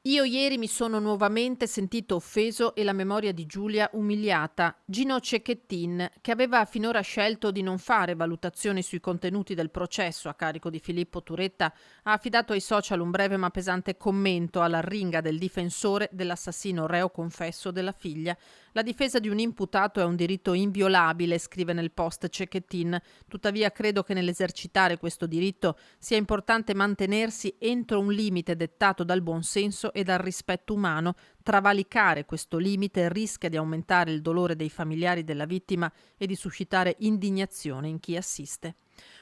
Io ieri mi sono nuovamente sentito offeso e la memoria di Giulia umiliata. Gino Cecchettin, che aveva finora scelto di non fare valutazioni sui contenuti del processo a carico di Filippo Turetta, ha affidato ai social un breve ma pesante commento all'arringa del difensore dell'assassino reo confesso della figlia. La difesa di un imputato è un diritto inviolabile, scrive nel post Cecchettin. Tuttavia credo che nell'esercitare questo diritto sia importante mantenersi entro un limite dettato dal buonsenso e dal rispetto umano. Travalicare questo limite rischia di aumentare il dolore dei familiari della vittima e di suscitare indignazione in chi assiste.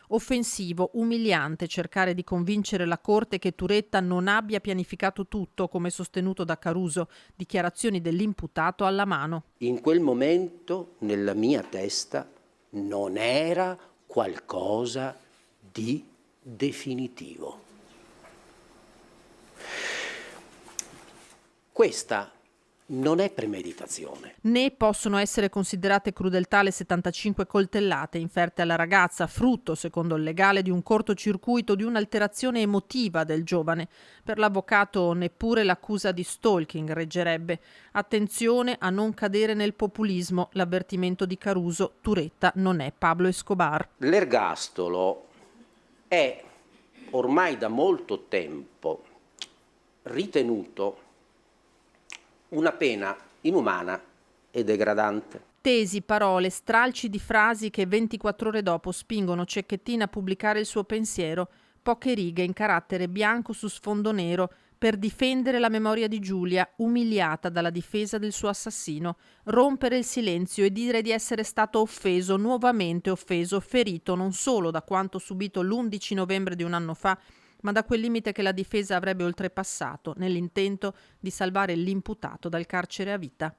Offensivo, umiliante cercare di convincere la Corte che Turetta non abbia pianificato tutto, come sostenuto da Caruso, dichiarazioni dell'imputato alla mano. In quel momento nella mia testa non era qualcosa di definitivo. Questa non è premeditazione. Né possono essere considerate crudeltà le 75 coltellate inferte alla ragazza, frutto, secondo il legale, di un cortocircuito, di un'alterazione emotiva del giovane. Per l'avvocato neppure l'accusa di stalking reggerebbe. Attenzione a non cadere nel populismo, l'avvertimento di Caruso: Turetta non è Pablo Escobar. L'ergastolo è ormai da molto tempo ritenuto una pena inumana e degradante. Tesi, parole, stralci di frasi che 24 ore dopo spingono Cecchettin a pubblicare il suo pensiero, poche righe in carattere bianco su sfondo nero, per difendere la memoria di Giulia, umiliata dalla difesa del suo assassino, rompere il silenzio e dire di essere stato offeso, nuovamente offeso, ferito non solo da quanto subito l'11 novembre di un anno fa, ma da quel limite che la difesa avrebbe oltrepassato nell'intento di salvare l'imputato dal carcere a vita.